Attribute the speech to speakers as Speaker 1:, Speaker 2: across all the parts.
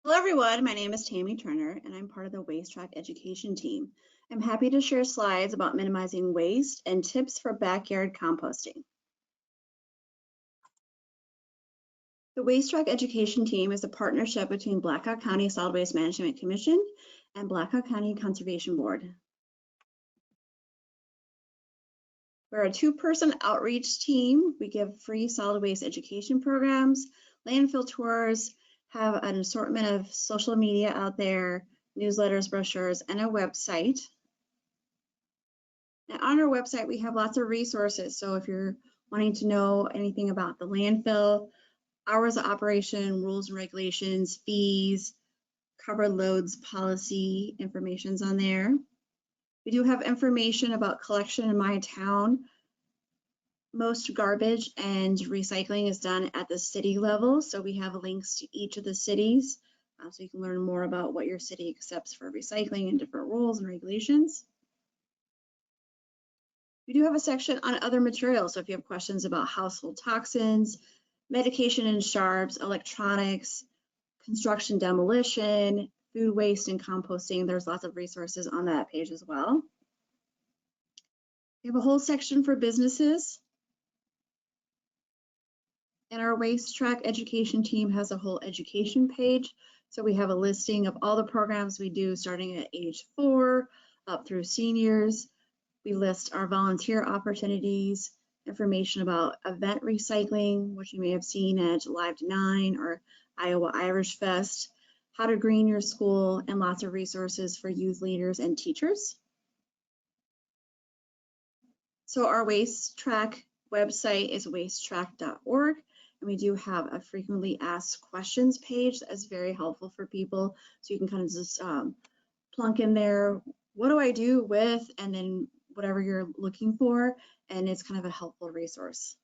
Speaker 1: Hello everyone, my name is Tammy Turner and I'm part of the Waste Trac education team. I'm happy to share slides about minimizing waste and tips for backyard composting. The Waste Trac education team is a partnership between Blackhawk County Solid Waste Management Commission and Blackhawk County Conservation Board. We're a two-person outreach team. We give free solid waste education programs, landfill tours, have an assortment of social media out there, newsletters, brochures, and a website. And on our website, we have lots of resources. So if you're wanting to know anything about the landfill, hours of operation, rules and regulations, fees, covered loads policy, information's on there. We do have information about collection in my town. Most garbage and recycling is done at the city level. So we have links to each of the cities. So you can learn more about what your city accepts for recycling and different rules and regulations. We do have a section on other materials. So if you have questions about household toxins, medication and sharps, electronics, construction demolition, food waste and composting, there's lots of resources on that page as well. We have a whole section for businesses. And our Waste Trac education team has a whole education page. So we have a listing of all the programs we do starting at age 4 up through seniors. We list our volunteer opportunities, information about event recycling, which you may have seen at Live to 9 or Iowa Irish Fest, how to green your school, and lots of resources for youth leaders and teachers. So our Waste Trac website is wastetrac.org, and we do have a frequently asked questions page that is very helpful for people. So you can kind of just plunk in there, what do I do with, and then whatever you're looking for, and it's kind of a helpful resource.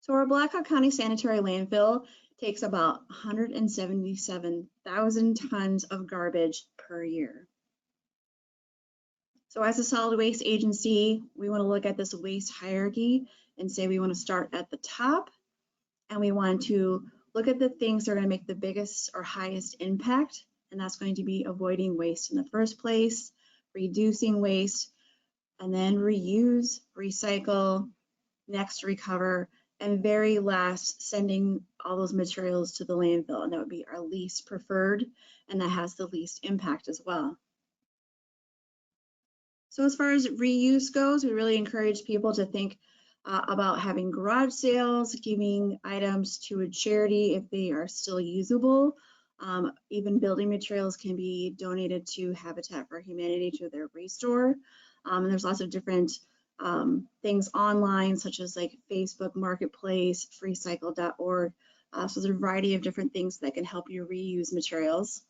Speaker 1: So our Blackhawk County sanitary landfill takes about 177,000 tons of garbage per year. So as a solid waste agency, we want to look at this waste hierarchy and say we want to start at the top, and we want to look at the things that are going to make the biggest or highest impact, and that's going to be avoiding waste in the first place, reducing waste, and then reuse, recycle, next recover, and very last, sending all those materials to the landfill. And that would be our least preferred, and that has the least impact as well. So as far as reuse goes, we really encourage people to think about having garage sales, giving items to a charity if they are still usable. Even building materials can be donated to Habitat for Humanity to their restore. And there's lots of different things online, such as like Facebook Marketplace, freecycle.org. So there's a variety of different things that can help you reuse materials.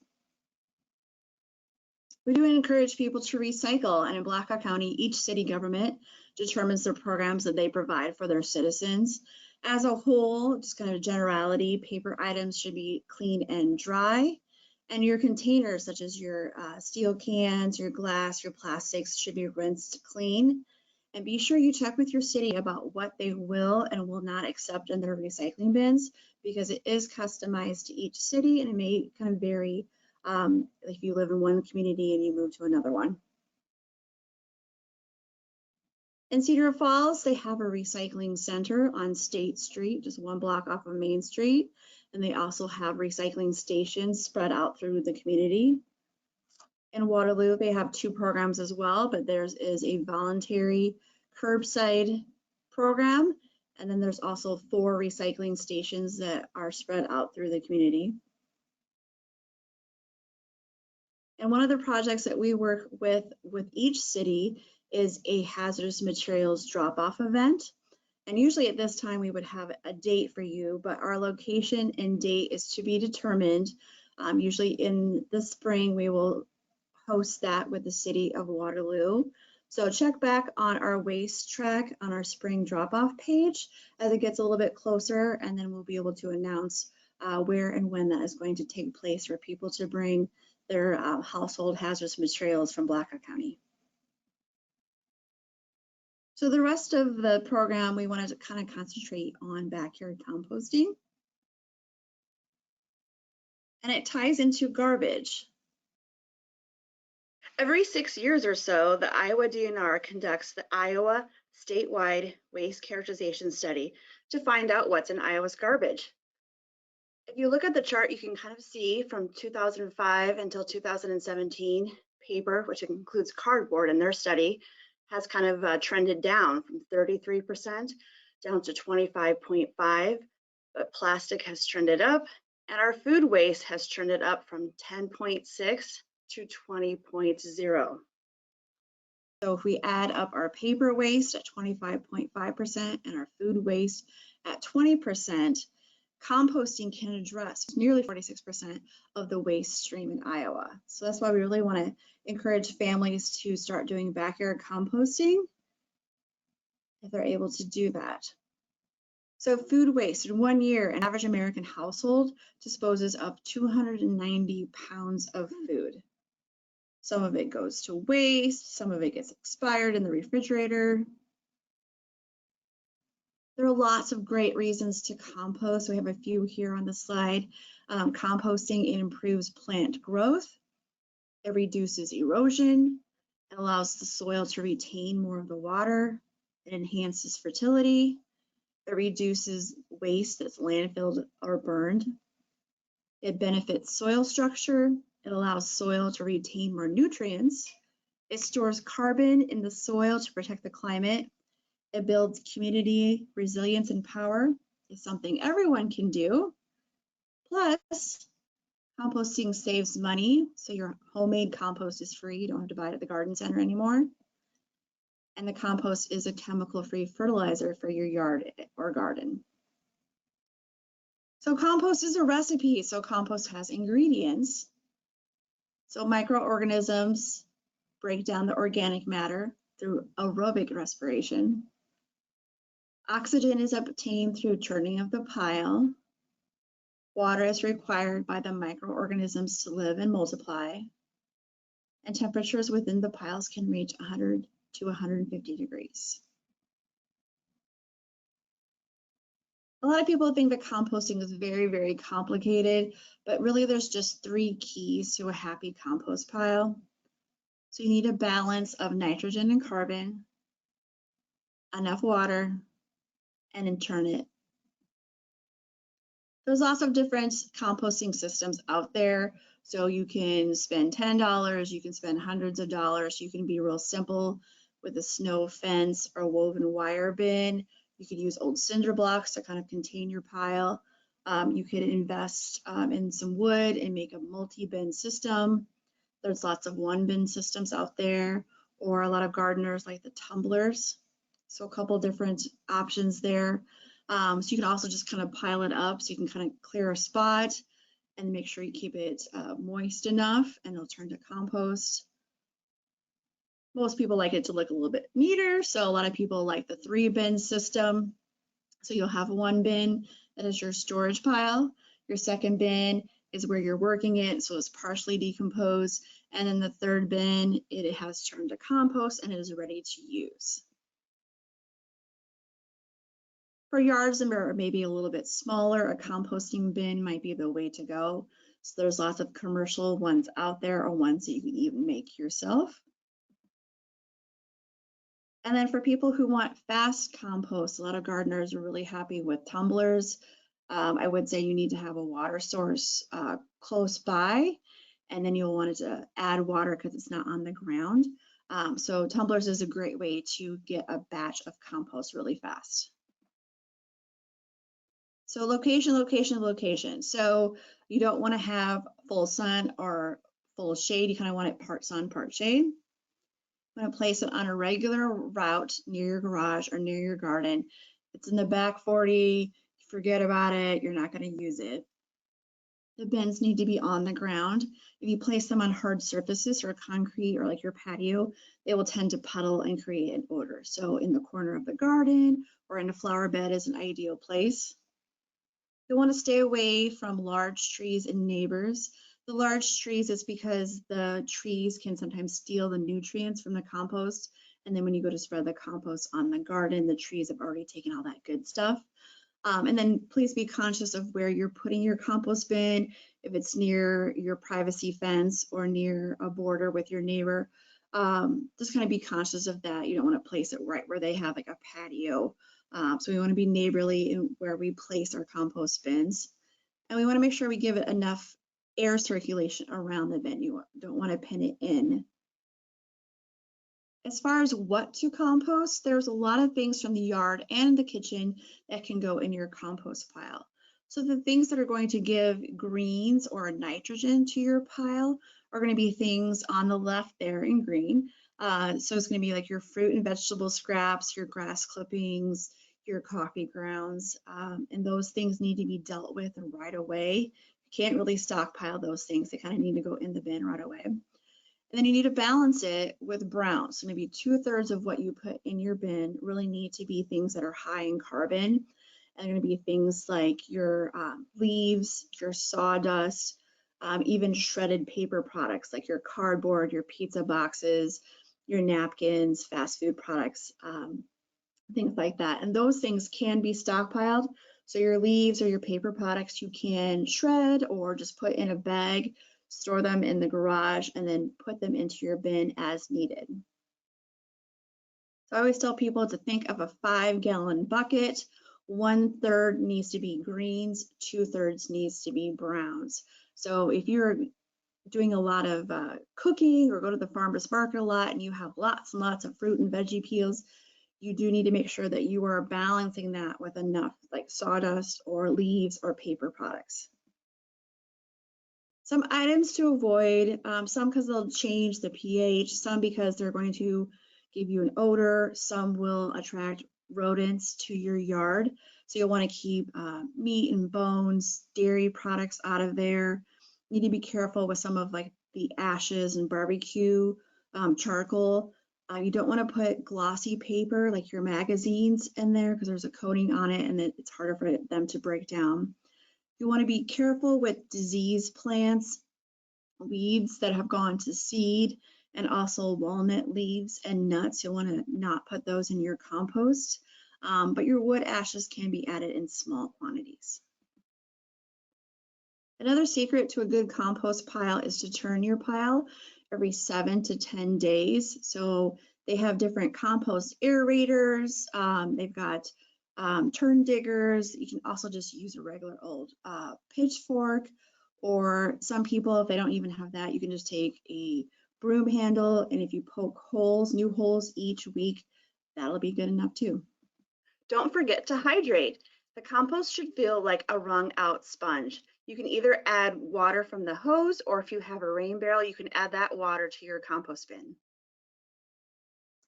Speaker 1: We do encourage people to recycle, and in Blackhawk County, each city government determines the programs that they provide for their citizens. As a whole, just kind of a generality, paper items should be clean and dry, and your containers, such as your steel cans, your glass, your plastics, should be rinsed clean. And be sure you check with your city about what they will and will not accept in their recycling bins, because it is customized to each city and it may kind of vary if you live in one community and you move to another one. In Cedar Falls, they have a recycling center on State Street, just one block off of Main Street. And they also have recycling stations spread out through the community. In Waterloo, they have 2 programs as well, but theirs is a voluntary curbside program. And then there's also 4 recycling stations that are spread out through the community. And one of the projects that we work with each city is a hazardous materials drop-off event. And usually at this time we would have a date for you, but our location and date is to be determined. Usually in the spring we will host that with the city of Waterloo. So check back on our Waste Trac on our spring drop-off page as it gets a little bit closer, and then we'll be able to announce where and when that is going to take place for people to bring their household hazardous materials from Blackhawk County. So the rest of the program, we wanted to kind of concentrate on backyard composting. And it ties into garbage. Every 6 years or so, the Iowa DNR conducts the Iowa statewide waste characterization study to find out what's in Iowa's garbage. If you look at the chart, you can kind of see from 2005 until 2017, paper, which includes cardboard in their study, has kind of trended down from 33% down to 25.5, but plastic has trended up, and our food waste has trended up from 10.6 to 20.0. So if we add up our paper waste at 25.5% and our food waste at 20%, composting can address nearly 46% of the waste stream in Iowa. So that's why we really want to encourage families to start doing backyard composting if they're able to do that. So food waste, in 1 year, an average American household disposes of 290 pounds of food. Some of it goes to waste, some of it gets expired in the refrigerator. There are lots of great reasons to compost. We have a few here on the slide. Composting, it improves plant growth. It reduces erosion. It allows the soil to retain more of the water. It enhances fertility. It reduces waste that's landfilled or burned. It benefits soil structure. It allows soil to retain more nutrients. It stores carbon in the soil to protect the climate. It builds community resilience and power. It's something everyone can do. Plus, composting saves money, so your homemade compost is free. You don't have to buy it at the garden center anymore. And the compost is a chemical-free fertilizer for your yard or garden. So compost is a recipe. So compost has ingredients. So microorganisms break down the organic matter through aerobic respiration. Oxygen is obtained through churning of the pile. Water is required by the microorganisms to live and multiply. And temperatures within the piles can reach 100 to 150 degrees. A lot of people think that composting is very, very complicated, but really there's just 3 keys to a happy compost pile. So you need a balance of nitrogen and carbon, enough water, and intern it. There's lots of different composting systems out there. So you can spend $10, you can spend hundreds of dollars, you can be real simple with a snow fence or woven wire bin. You could use old cinder blocks to kind of contain your pile. You could invest in some wood and make a multi-bin system. There's lots of one-bin systems out there, or a lot of gardeners like the tumblers. So a couple different options there. So you can also just kind of pile it up so you can kind of clear a spot and make sure you keep it moist enough, and it'll turn to compost. Most people like it to look a little bit neater, so a lot of people like the 3-bin system. So you'll have one bin that is your storage pile. Your second bin is where you're working it, so it's partially decomposed. And then the third bin, it has turned to compost and it is ready to use. For yards that are maybe a little bit smaller, a composting bin might be the way to go. So there's lots of commercial ones out there, or ones that you can even make yourself. And then for people who want fast compost, a lot of gardeners are really happy with tumblers. I would say you need to have a water source close by, and then you'll want to add water because it's not on the ground. So tumblers is a great way to get a batch of compost really fast. So location, location, location. So you don't want to have full sun or full shade. You kind of want it part sun, part shade. I'm going to place it on a regular route near your garage or near your garden. It's in the back 40, forget about it, you're not going to use it. The bins need to be on the ground. If you place them on hard surfaces or concrete or like your patio, they will tend to puddle and create an odor. So in the corner of the garden or in a flower bed is an ideal place. You want to stay away from large trees and neighbors. The large trees is because the trees can sometimes steal the nutrients from the compost. And then when you go to spread the compost on the garden, the trees have already taken all that good stuff. And then please be conscious of where you're putting your compost bin, if it's near your privacy fence or near a border with your neighbor. Just kind of be conscious of that. You don't want to place it right where they have like a patio. So we want to be neighborly in where we place our compost bins. And we want to make sure we give it enough air circulation around the bin. You don't want to pin it in. As far as what to compost, there's a lot of things from the yard and the kitchen that can go in your compost pile. So the things that are going to give greens or nitrogen to your pile are going to be things on the left there in green. So it's going to be like your fruit and vegetable scraps, your grass clippings, your coffee grounds, and those things need to be dealt with right away. You can't really stockpile those things. They kind of need to go in the bin right away. And then you need to balance it with brown. So maybe 2/3 of what you put in your bin really need to be things that are high in carbon. And they're going to be things like your leaves, your sawdust, even shredded paper products like your cardboard, your pizza boxes, your napkins, fast food products, things like that. And those things can be stockpiled. So your leaves or your paper products you can shred or just put in a bag, store them in the garage, and then put them into your bin as needed. So I always tell people to think of a 5-gallon bucket. 1/3 needs to be greens, 2/3 needs to be browns. So if you're doing a lot of cooking or go to the farmer's market a lot and you have lots and lots of fruit and veggie peels, you do need to make sure that you are balancing that with enough like sawdust or leaves or paper products. Some items to avoid, some because they'll change the pH, some because they're going to give you an odor, some will attract rodents to your yard. So you'll want to keep meat and bones, dairy products out of there. You need to be careful with some of like the ashes and barbecue charcoal. You don't want to put glossy paper like your magazines in there because there's a coating on it and it's harder for them to break down. You want to be careful with diseased plants, weeds that have gone to seed, and also walnut leaves and nuts. You'll want to not put those in your compost, but your wood ashes can be added in small quantities. Another secret to a good compost pile is to turn your pile every 7 to 10 days. So they have different compost aerators. They've got turn diggers. You can also just use a regular old pitchfork, or some people, if they don't even have that, you can just take a broom handle, and if you poke holes, new holes each week, that'll be good enough too. Don't forget to hydrate. The compost should feel like a wrung out sponge. You can either add water from the hose, or if you have a rain barrel, you can add that water to your compost bin.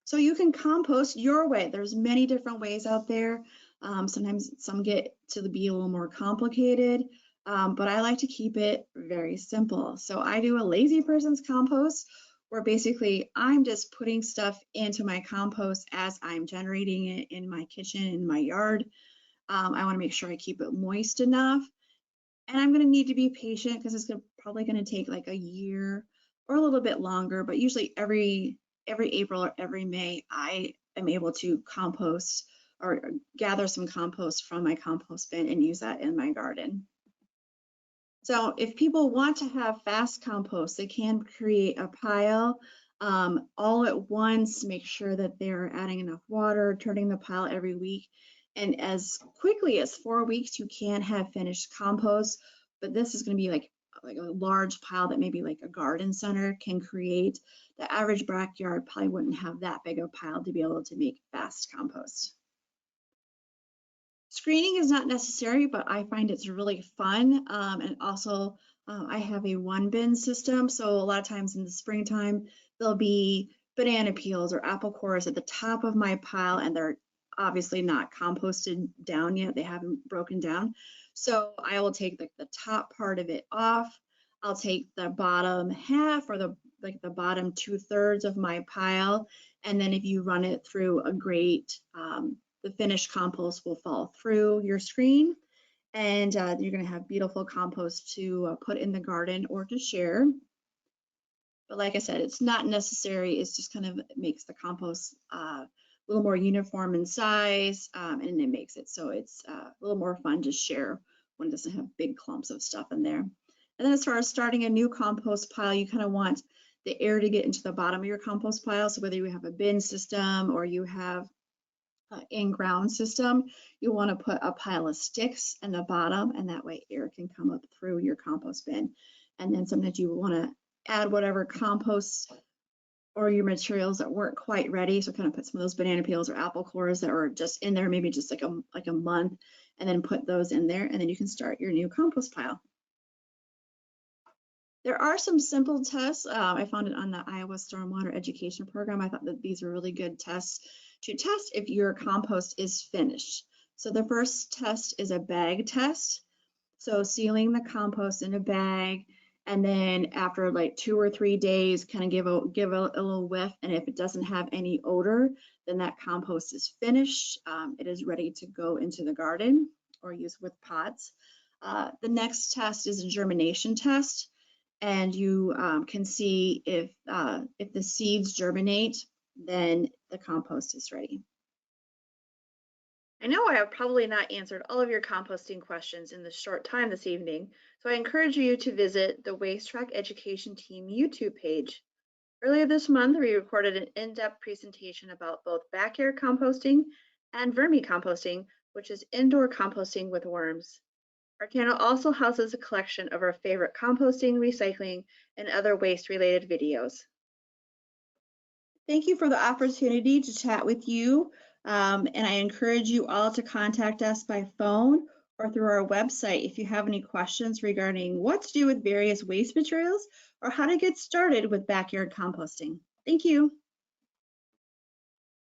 Speaker 1: So you can compost your way. There's many different ways out there. Sometimes some get to be a little more complicated, but I like to keep it very simple. So I do a lazy person's compost, where basically I'm just putting stuff into my compost as I'm generating it in my kitchen, in my yard. I want to make sure I keep it moist enough. And I'm going to need to be patient because it's probably going to take like a year or a little bit longer, but usually every April or every May, I am able to compost or gather some compost from my compost bin and use that in my garden. So if people want to have fast compost, they can create a pile all at once, make sure that they're adding enough water, turning the pile every week. And as quickly as 4 weeks, you can have finished compost, but this is going to be like a large pile that maybe like a garden center can create. The average backyard probably wouldn't have that big of a pile to be able to make fast compost. Screening is not necessary, but I find it's really fun. And also I have a 1-bin system. So a lot of times in the springtime, there'll be banana peels or apple cores at the top of my pile, and they're obviously not composted down yet. They haven't broken down. So I will take the top part of it off. I'll take the bottom half or the bottom 2/3 of my pile. And then if you run it through a grate, the finished compost will fall through your screen, and you're going to have beautiful compost to put in the garden or to share. But like I said, it's not necessary. It's just kind of makes the compost little more uniform in size, and it makes it so it's a little more fun to share when it doesn't have big clumps of stuff in there. And then as far as starting a new compost pile, you kind of want the air to get into the bottom of your compost pile. So whether you have a bin system or you have in-ground system, you want to put a pile of sticks in the bottom, and that way air can come up through your compost bin. And then sometimes you want to add whatever compost or your materials that weren't quite ready. So kind of put some of those banana peels or apple cores that were just in there, maybe just like a month, and then put those in there, and then you can start your new compost pile. There are some simple tests. I found it on the Iowa Stormwater Education Program. I thought that these were really good tests to test if your compost is finished. So the first test is a bag test. So sealing the compost in a bag, and then after like 2 or 3 days, kind of give a little whiff. And if it doesn't have any odor, then that compost is finished. It is ready to go into the garden or use with pots. The next test is a germination test. And you can see if the seeds germinate, then the compost is ready. I know I have probably not answered all of your composting questions in the short time this evening, so I encourage you to visit the Trac Education Team YouTube page. Earlier this month, we recorded an in-depth presentation about both backyard composting and vermicomposting, which is indoor composting with worms. Our channel also houses a collection of our favorite composting, recycling, and other waste-related videos. Thank you for the opportunity to chat with you, and I encourage you all to contact us by phone or through our website if you have any questions regarding what to do with various waste materials or how to get started with backyard composting. Thank you.